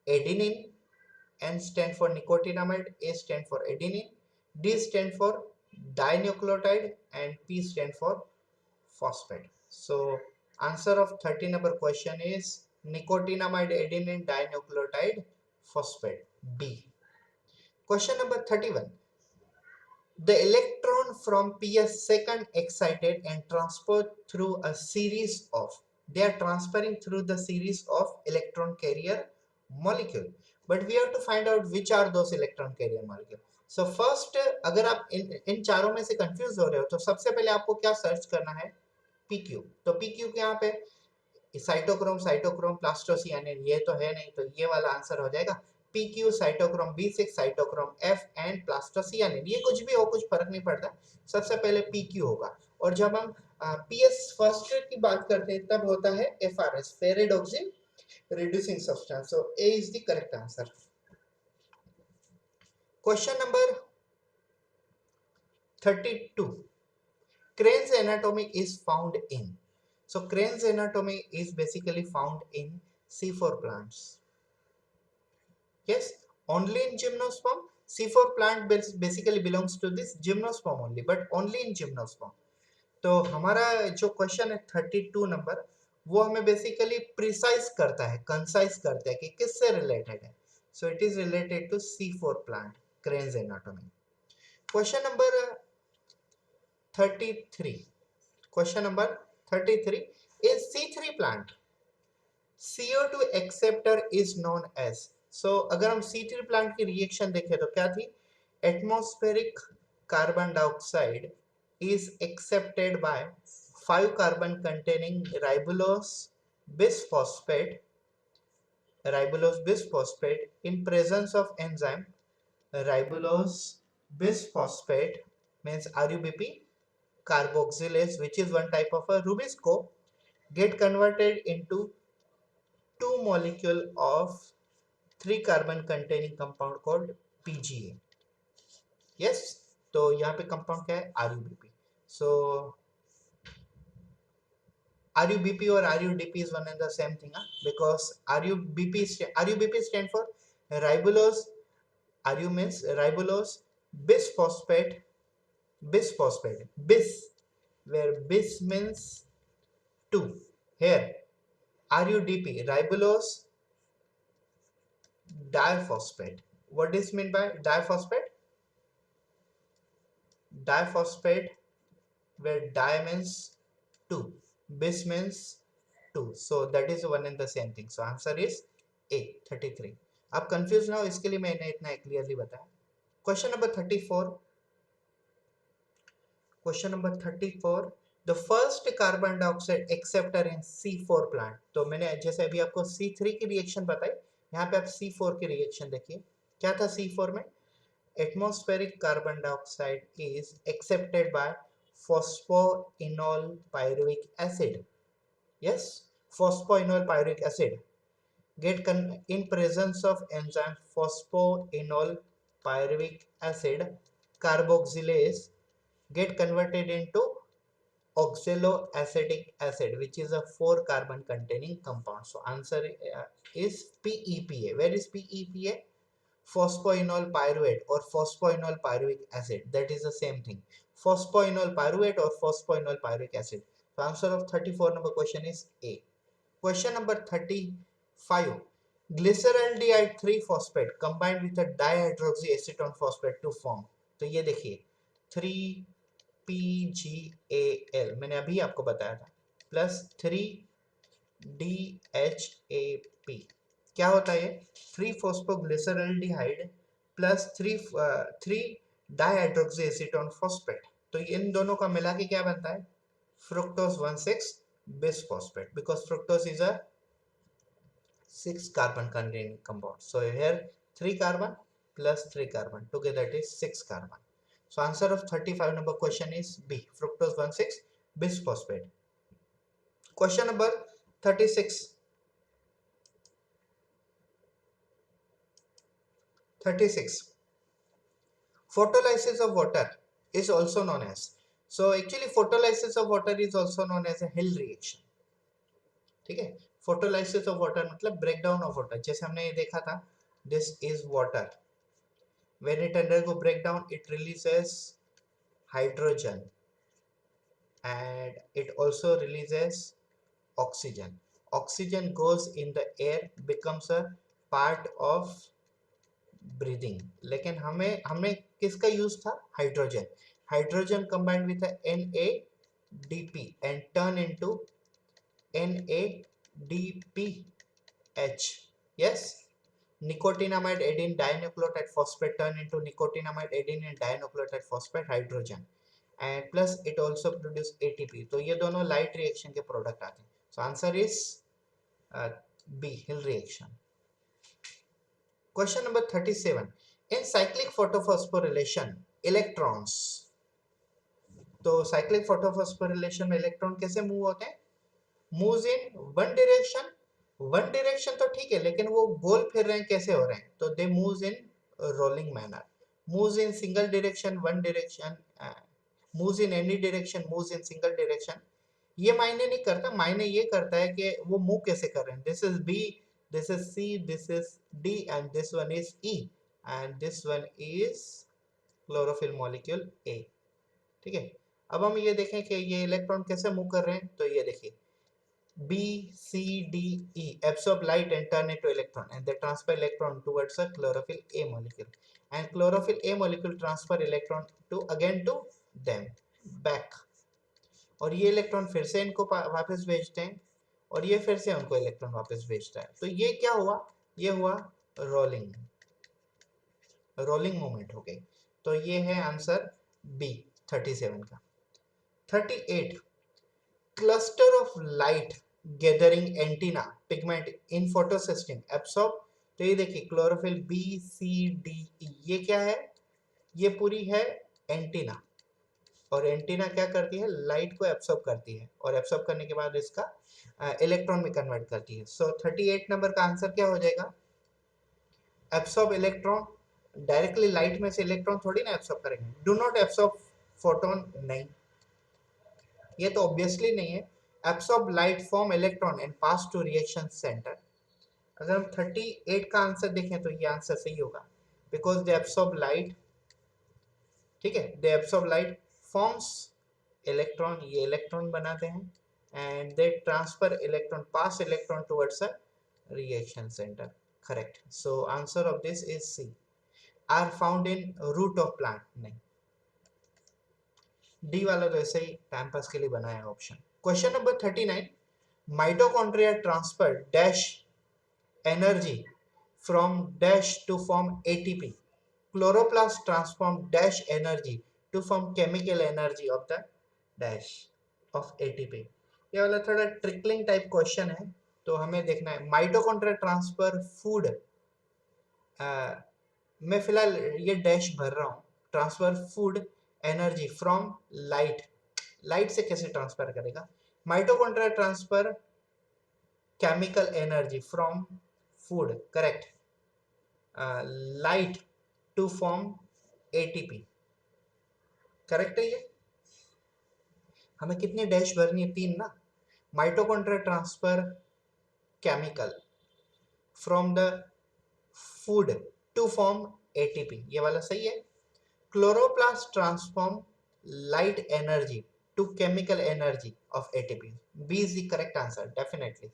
adenine, N stand for nicotinamide, A stand for adenine, D stand for dinucleotide and P stand for phosphate. So answer of 30 number question is nicotinamide adenine dinucleotide phosphate, B. Question number 31. The electron from PS second excited and transferred through a series of, they are transferring through the series of electron carrier molecule, but we have to find out which are those electron carrier molecule. So first, अगर आप इन चारों में से confuse हो रहे हो तो सबसे पहले आपको क्या सर्च करना है, PQ. तो PQ के यहाँ पे साइटोक्रोम साइटोक्रोम प्लास्टोसियानिन ये तो है नहीं, तो ये वाला आंसर हो जाएगा PQ, cytochrome B6, cytochrome F and plastocyanin. ये कुछ भी हो, कुछ फर्क नहीं पड़ता, सबसे पहले PQ होगा. और जब हम PS फर्स्ट की बात करते हैं तब होता है FRS, फेरेडोक्सिन reducing substance. So A is the correct answer. Question number 32. Crane's anatomy is found in. So Crane's anatomy is basically found in C4 plants. Yes, only in gymnosperm. C4 plant basically belongs to this gymnosperm only, but only in gymnosperm. तो हमारा जो question है 32 number, वो हमें basically precise करता है, concise करता है कि किससे रिलेटेड है. So it is related to C4 plant, Kranz anatomy. Question number 33. क्वेश्चन number 33 is C3 plant. CO2 acceptor is known as. So अगर हम C3 प्लांट की रिएक्शन देखें तो क्या थी, atmospheric carbon dioxide is accepted by 5 carbon containing ribulose bisphosphate in presence of enzyme ribulose bisphosphate, means RUBP, carboxylase, which is one type of a rubisco, get converted into 2 molecule of 3 carbon containing compound called PGA. Yes, तो यहाँ पे compound क्या है, RUBP. So RUBP or RUDP is one and the same thing, because RUBP stand for ribulose, RU means ribulose bisphosphate, bis, where bis means 2. Here RUDP, ribulose diphosphate. What is mean by diphosphate? Diphosphate, where di means 2, bis means 2. So that is one and the same thing. So answer is A, 33. आप confuse ना हो इसके लिए मैंने इतना clearly बताया. Question number 34. Question number 34. The first carbon dioxide acceptor in C4 plant. तो मैंने जैसे अभी आपको C3 की रिएक्शन बताई, यहाँ पे आप C4 की रिएक्शन देखिए. क्या था C4 में, atmospheric carbon dioxide is accepted by phosphoenol pyruvic acid. Yes, phosphoenol pyruvic acid get in presence of enzyme phosphoenol pyruvic acid carboxylase get converted into oxaloacetic acid, which is a 4 carbon containing compound. So answer is PEPA. Where is PEPA? Phosphoenol pyruvate or phosphoenol pyruvic acid. That is the same thing. Phosphoenol pyruvate or phosphoenol pyruvic acid. So answer of 34 number question is A. Question number 35. Glyceraldehyde 3 phosphate combined with a dihydroxyacetone phosphate to form. तो ये देखिए 3PGAL मैंने अभी आपको बताया था plus 3DHAP क्या होता है 3 फॉस्फोग्लिसरल्डिहाइड प्लस 3 डाइहाइड्रोक्सीएसीटोन फॉस्फेट तो इन दोनों का मिला के क्या बनता है fructose 1,6 bis phosphate because fructose is a 6 carbon containing compound. So here 3 carbon plus 3 carbon together it is 6 carbon. So answer of 35 number question is B, fructose 1,6 bis phosphate. Question number 36. 36. Photolysis of water is also known as. So actually photolysis of water is also known as a Hill reaction. ठीक है photolysis of water मतलब breakdown of water जैसे हमने ये देखा था this is water when it undergo breakdown it releases hydrogen and it also releases oxygen. Oxygen goes in the air becomes a part of breathing. लेकिन हमने किसका use था hydrogen hydrogen combined with a NADP and turn into NADPH. Yes, nicotinamide adenine dinucleotide phosphate turn into nicotinamide adenine dinucleotide phosphate hydrogen and plus it also produce ATP. तो ये दोनों light reaction के product आते हैं. So answer is B, Hill reaction. Question number 37. In cyclic photophosphorylation, electrons. तो cyclic photophosphorylation में electron कैसे move होते हैं मूव्स इन वन डायरेक्शन तो ठीक है लेकिन वो गोल फिर रहे हैं कैसे हो रहे हैं तो they moves in rolling manner moves in single direction one direction moves in any direction moves in single direction ये मायने नहीं करता मायने ये करता है कि वो मूव कैसे कर रहे हैं this is B this is C this is D and this one is E and this one is chlorophyll molecule A ठीक है अब हम ये देखें कि ये इलेक्ट्रॉन कैसे मूव कर रहे हैं तो ये देखिए B, C, D, E absorb light and turn into electron and they transfer electron towards a chlorophyll A molecule and chlorophyll A molecule transfer electron to again to them back और ये electron फिर से इनको वापस भेजते हैं और ये फिर से उनको इलेक्ट्रॉन वापस भेजता है तो ये क्या हुआ ये हुआ रोलिंग मूवमेंट हो गई तो ये है आंसर B 37 का 38 cluster of light gathering antenna pigment in photosystem absorb तो ये देखिए chlorophyll B C D E ये क्या है ये पूरी है एंटीना और एंटीना क्या करती है लाइट को एब्सॉर्ब करती है और एब्सॉर्ब करने के बाद इसका इलेक्ट्रॉन में कन्वर्ट करती है सो 38 नंबर का आंसर क्या हो जाएगा एब्सॉर्ब इलेक्ट्रॉन डायरेक्टली लाइट में से इलेक्ट्रॉन थोड़ी ना एब्सॉर्ब करेंगे डू नॉट एब्सॉर्ब फोटोन नहीं ये तो ऑब्वियसली नहीं है absorb light form electron and pass to reaction center अगर हम 38 का आंसर देखें तो ये आंसर सही होगा because they absorb light ठीक है they absorb light forms electron ये electron बनाते हैं and they transfer electron pass electron towards a reaction center correct so answer of this is C are found in root of plant नहीं D वाला तो ऐसे ही टाइम पास के लिए बनाया option question number 39 mitochondria transfer dash energy from dash to form ATP chloroplast transform dash energy to form chemical energy of the dash of ATP ये वाला थोड़ा ट्रिकलिंग टाइप क्वेश्चन है तो हमें देखना है माइटोकॉन्ड्रिया ट्रांसफर फूड मैं फिलहाल ये डैश भर रहा हूँ transfer food energy from light से कैसे ट्रांसफर करेगा mitochondria transfer chemical energy from food correct light to form ATP correct है ये हमें कितनी डैश भरनी है, 3 ना। Mitochondria transfer chemical from the food to form ATP, ये वाला सही है। Chloroplast transform light energy to chemical energy of ATP, B is the correct answer definitely.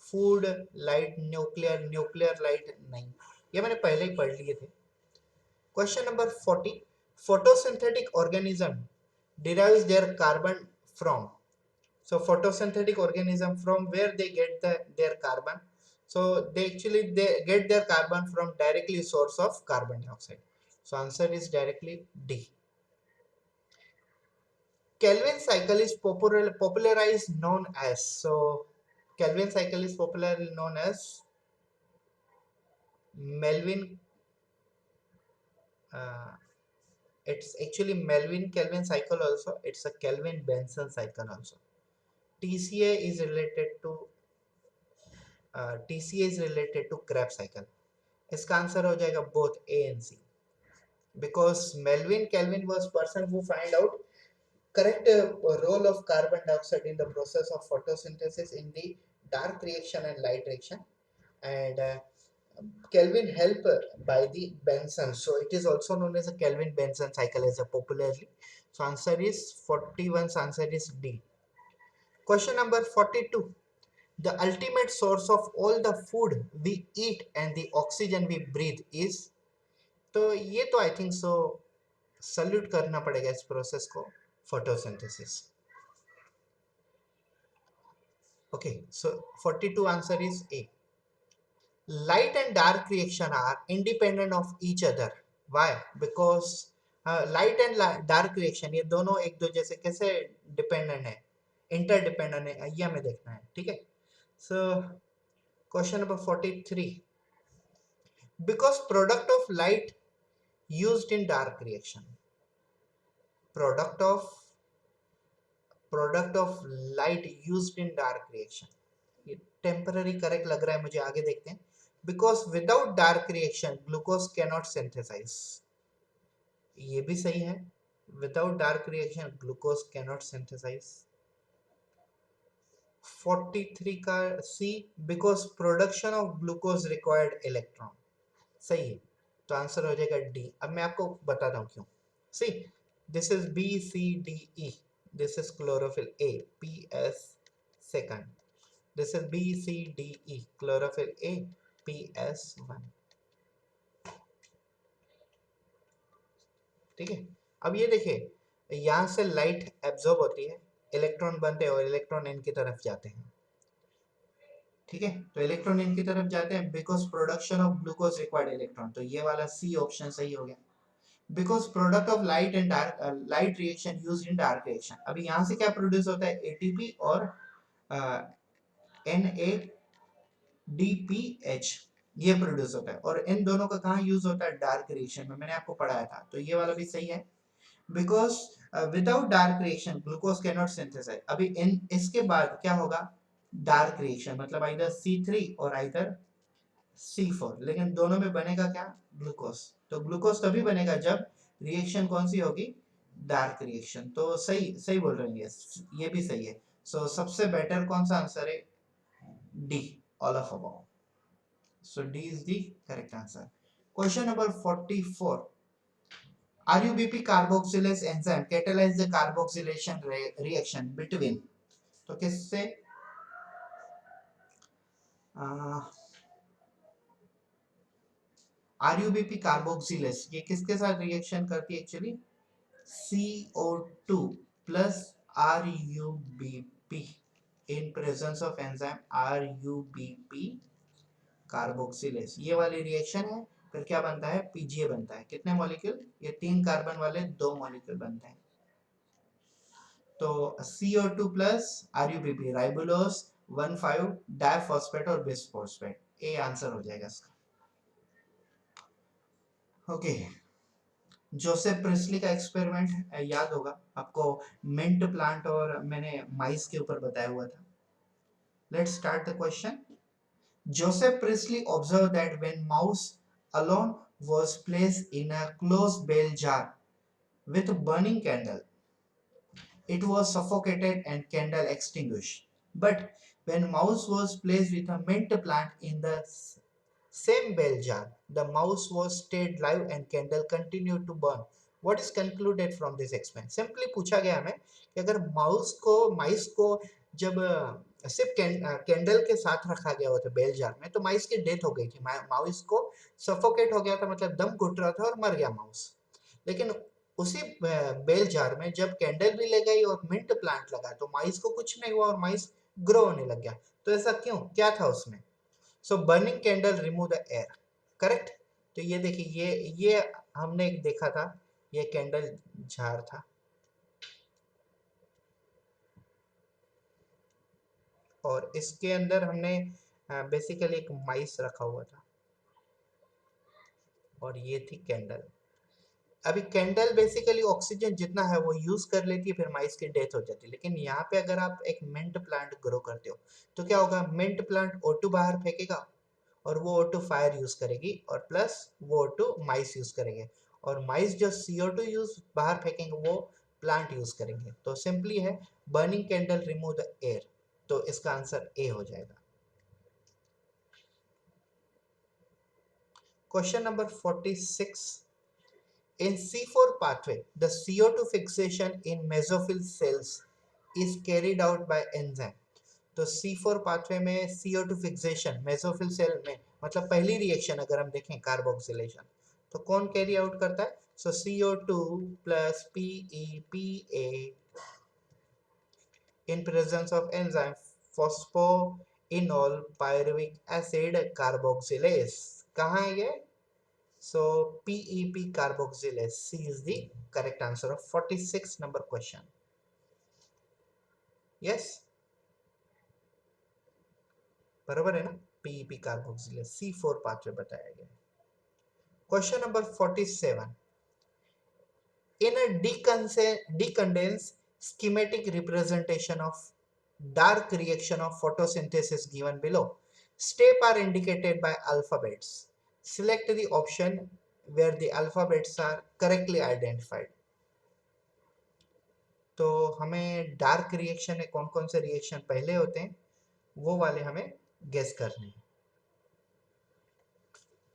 Food light, nuclear, nuclear light नहीं, ये मैंने पहले ही पढ़ लिए थे। Question number 40, photosynthetic organism derives their carbon from, so photosynthetic organism, from where they get their carbon? So they get their carbon from directly source of carbon dioxide. So answer is directly D. Kelvin cycle is popularized known as, so Kelvin cycle is popularly known as Melvin, uh, it's actually Melvin Kelvin cycle also, it's a Kelvin Benson cycle also. TCA is related to TCA is related to Krebs cycle. इसका answer हो जाएगा both A and C, because Melvin Kelvin was person who find out correct role of carbon dioxide in the process of photosynthesis in the dark reaction and light reaction, and Kelvin help by the Benson, so it is also known as a Kelvin Benson cycle as a popularly. So answer is 41's answer is D. Question number 42, the ultimate source of all the food we eat and the oxygen we breathe is, तो ये तो I think so salute करना पड़ेगा इस process को, photosynthesis. Okay, so 42 answer is A. Light and dark reaction are independent of each other, why? Because light and dark reaction ये दोनों एक दूसरे से कैसे डिपेंडेंट है, इंटरडिपेंडेंट है, ये हमें देखना है, ठीक है। So question number 43, because product of light used in dark reaction, product of light used in dark reaction, ये टेम्पररी करेक्ट लग रहा है मुझे, आगे देखते हैं। Because without dark reaction glucose cannot synthesise, ये भी सही है, without dark reaction glucose cannot synthesise. 43 का C, because production of glucose required electron, सही है, तो आंसर हो जाएगा डी। अब मैं आपको बताता हूँ क्यों। See, this is B C D E, this is chlorophyll A, P S second, this is B C D E, chlorophyll A, P S one, ठीक है। अब ये देखिए, यहां से लाइट एब्जॉर्ब होती है, इलेक्ट्रॉन बनते हैं और इलेक्ट्रॉन इन की तरफ जाते हैं, ठीक है। तो इलेक्ट्रॉन इन की तरफ जाते हैं because production of glucose required electron, तो ये वाला सी ऑप्शन सही हो गया। Because product of light and dark, light reaction used in dark reaction, अभी यहाँ से क्या प्रोड्यूस होता है, एटीपी और NADPH, ये प्रोड्यूस होता है, और इन दोनों का कहाँ यूज होता है, डार्क रिएक्शन में, मैंने आपको पढ़ाया था, तो ये वाला भी सही है। Because without dark reaction glucose cannot synthesize, अभी इन इसके बाद क्या होगा, डार्क रिएक्शन, मतलब आइदर C3 और आइदर C4, लेकिन दोनों में बनेगा क्या, ग्लूकोज। तो ग्लूकोज तभी बनेगा जब रिएक्शन कौन सी होगी, डार्क रिएक्शन, तो सही सही बोल रहे हैं, ये भी सही है। सो सबसे बेटर कौन सा आंसर है, D, all of above, so D is the correct answer. Question number 44, RUBP carboxylase enzyme catalyze the carboxylation reaction between, तो किससे, RUBP carboxylase ये किसके साथ रिएक्शन करती है actually, CO2 plus RUBP in presence of enzyme RUBP carboxylase, ये वाली reaction है, फिर क्या बनता है, PGA बनता है, कितने मॉलिक्यूल, ये 3 कार्बन वाले 2 मॉलिक्यूल बनते हैं, तो CO2 plus RUBP, ribulose 1,5 diphosphate और बिसफॉस्फेट, ए आंसर हो जाएगा इसका। ओके, जोसेफ प्रिस्ली का एक्सपेरिमेंट याद होगा आपको, मिंट प्लांट और मैंने माइस के ऊपर बताया हुआ था। Let's start the question. Joseph priestly observe that when mouse alone was placed in a closed bell jar with burning candle, it was suffocated and candle extinguished. But when mouse was placed with a mint plant in the same bell jar, the mouse was stayed live and candle continued to burn. What is concluded from this experiment? Simply पूछा गया हमें कि अगर माइस को जब सिर्फ candle के साथ रखा गया होता बेल जार में, तो माइस की डेथ हो गई थी, माउस को सफोकेट हो गया था, मतलब दम घुट रहा था और मर गया माउस। लेकिन उसी बेल जार में जब कैंडल भी लगाई और मिंट प्लांट लगा तो माइस को कुछ नहीं हुआ और माइस ग्रो होने लग गया। तो ऐसा क्यों, क्या था उसमें? So burning candle remove the air, correct. तो ये देखिए, ये हमने एक देखा था, ये कैंडल जार था और इसके अंदर हमने बेसिकली एक माइस रखा हुआ था और ये थी कैंडल। अभी कैंडल बेसिकली ऑक्सीजन जितना है वो यूज कर लेती है, फिर माइस की डेथ हो जाती है। लेकिन यहाँ पे अगर आप एक मिंट प्लांट ग्रो करते हो तो क्या होगा, मिंट प्लांट O2 बाहर फेंकेगा और वो O2 फायर यूज करेगी और प्लस वो O2 माइस यूज करेंगे और माइस जो CO2 यूज बाहर फेंकेंगे वो प्लांट यूज करेंगे। तो सिंपली है burning candle remove the air, तो इसका आंसर ए हो जाएगा। Question number 46, in C4 pathway the CO2 fixation in mesophyll cells is carried out by enzyme। तो C4 पाथवे में CO2 फिक्सेशन मेसोफिल सेल में, मतलब पहली रिएक्शन अगर हम देखें कार्बोक्सिलेशन, तो कौन कैरी आउट करता है? सो CO2 plus PEPA in presence of enzyme phosphoenol pyruvic acid carboxylase. कहाँ है ये? सो PEP carboxylase, C is the correct answer of 46 number question. Yes, बराबर है ना? PEP कार्बोक्सिलेस C4 पाथवे बताया गया। Question number 47, in a decondensed schematic representation of dark reaction of photosynthesis given below, steps are indicated by alphabets. Select the option where the alphabets are correctly identified. तो हमें dark reaction में कौन कौन से reaction पहले होते हैं वो वाले हमें गेस करने हैं।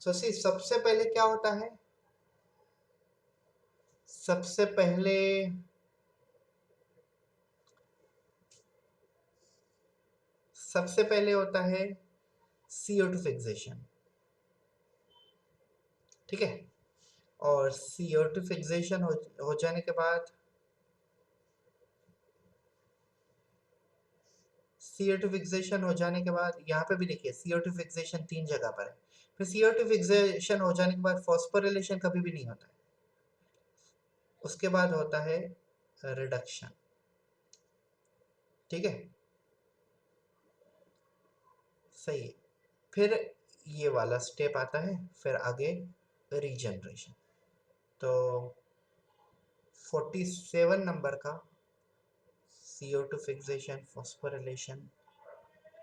सो सी सबसे पहले क्या होता है? सबसे पहले होता है CO2 फिक्सेशन, ठीक है। और CO2 फिक्सेशन हो जाने के बाद CO2 फिक्सेशन हो जाने के बाद यहाँ पे भी देखिए CO2 फिक्सेशन 3 जगह पर है। फिर CO2 फिक्सेशन हो जाने के बाद फॉस्फोरिलेशन कभी भी नहीं होता है। उसके बाद होता है रिडक्शन, ठीक है, सही है। फिर ये वाला स्टेप आता है, फिर आगे रीजनरेशन। तो 47 नंबर का CO2 fixation, phosphorylation,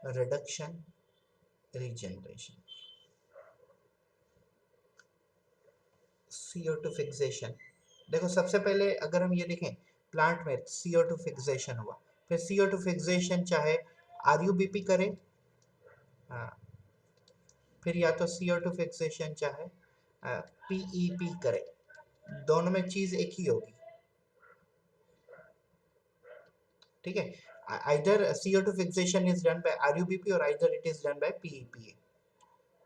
reduction, regeneration. CO2 fixation, देखो सबसे पहले अगर हम ये देखें प्लांट में CO2 फिक्सेशन हुआ, फिर CO2 फिक्सेशन चाहे RUBP करे, हाँ, फिर या तो CO2 फिक्सेशन चाहे PEP करे, दोनों में चीज एक ही होगी, ठीक है। either CO2 fixation is done by RUBP or either it is done by PEPA,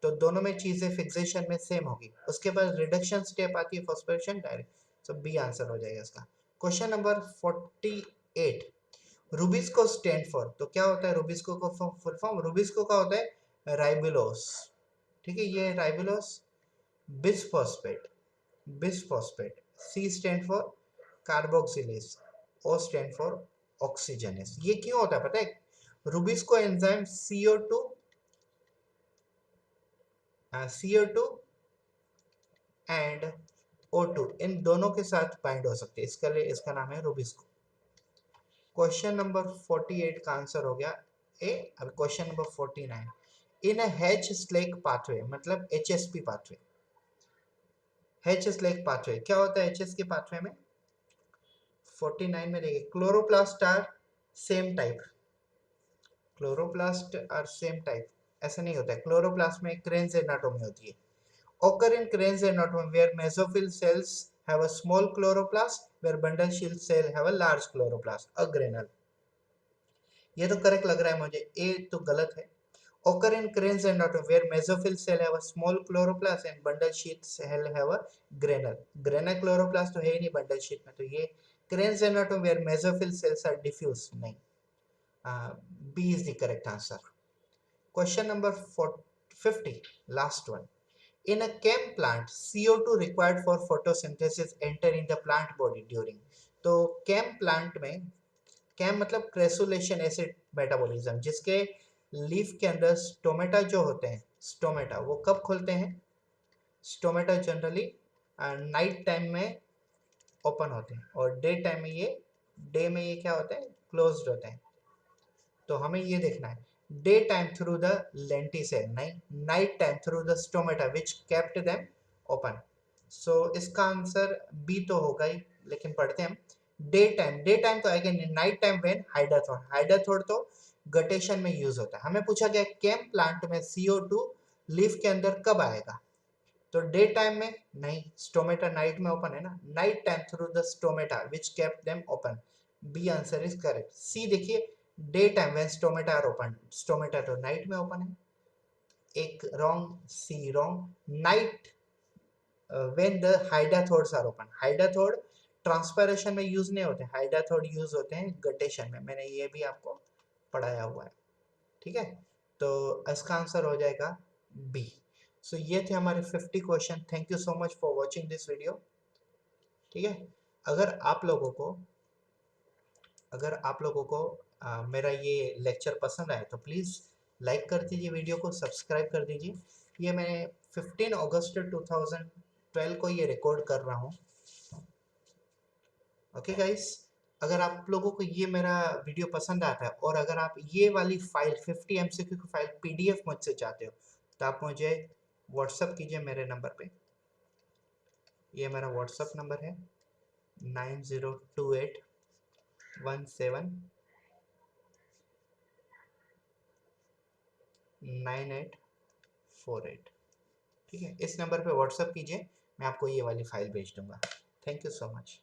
तो दोनों में चीजें फिक्सेशन में सेम होगी। उसके बाद रिडक्शन स्टेप आती है, फॉस्फोरिलेशन डायरेक्ट, तो बी आंसर हो जाएगा इसका। Question number 48, rubisco stand for, तो क्या होता है रूबिस्को का फुल फॉर्म? रूबिस्को का होता है राइबुलोस, ठीक है, ये ribulose bisphosphate, bisphosphate. C stand for carboxylase, O stand for oxygenase. ये क्यों होता है पता है? Rubisco enzyme CO2 and O2 इन दोनों के साथ बाइंड हो सकते हैं, इसके लिए इसका नाम है रूबिस्को। क्वेश्चन नंबर 48 का आंसर हो गया ए। अब question number 49, in Hatch Slack pathway, मतलब HSP pathway. Hatch Slack pathway क्या होता है? HS के पाथवे में 49 में देखिए chloroplast are same type, chloroplast are same type, ऐसा नहीं होता है। क्लोरोप्लास्ट में क्रेन्स एनाटोमी होती है। occur in cranes anatomy where mesophyll cells have a small chloroplast where bundle shield cell have a large chloroplast, agrenal। ये तो correct लग रहा है मुझे, ए तो गलत है। occur in cranes anatomy where mesophyll cell have a small chloroplast and bundle sheath cell have a granule, granule chloroplast तो है ही नहीं bundle sheath में, तो ये cranes anatomy where mesophyll cells are diffuse नहीं, B is the correct answer। Question number 50, last one। In a chem plant, CO2 required for photosynthesis enter in the plant body during। तो chem plant में, chem मतलब क्रेसुलेशन acid metabolism, जिसके leaf के अंदर stomata जो होते हैं, स्टोमेटा वो कब खोलते हैं? स्टोमेटा जनरली नाइट टाइम में ओपन होते हैं और डे में ये क्या होते हैं? क्लोज्ड होते हैं। तो हमें ये देखना है day time through the lenticel, नहीं, night time through the stomata which kept them open. So इसका आंसर बी तो होगा ही, लेकिन पढ़ते हैं हम। डे टाइम तो आएगा नहीं, नाइट टाइम व्हेन हाइड्राथोड, हाइड्राथोड तो गटेशन में यूज होता है। हमें पूछा गया केम प्लांट में CO2 लीफ के अंदर कब आएगा? तो डे टाइम में नहीं, स्टोमेटा नाइट में ओपन है ना, night time through the stomata which kept them open, B answer is correct. सी देखिए day time when stomata are open, stomata तो नाइट में ओपन है, एक wrong, C wrong. Night when the हाइड्राथोड्स are open, हाइड्राथोड transpiration में use नहीं होते, हाइड्राथोड use होते हैं गटेशन में, मैंने ये भी आपको पढ़ाया हुआ है, ठीक है। तो इसका आंसर हो जाएगा बी। सो ये थे हमारे 50 question. Thank you so much for watching this video, ठीक है। अगर आप लोगों को मेरा ये लेक्चर पसंद आए तो प्लीज़ लाइक कर दीजिए, वीडियो को सब्सक्राइब कर दीजिए। ये मैं 15 अगस्त 2012 को ये रिकॉर्ड कर रहा हूँ। ओके गाइस, अगर आप लोगों को ये मेरा वीडियो पसंद आता है और अगर आप ये वाली फाइल 50 MCQ की फाइल PDF मुझसे चाहते हो तो आप मुझे व्हाट्सअप कीजिए मेरे नंबर पे। ये मेरा व्हाट्सअप नंबर है 9028179848, ठीक है। इस नंबर पे व्हाट्सअप कीजिए, मैं आपको ये वाली फाइल भेज दूंगा। Thank you so much.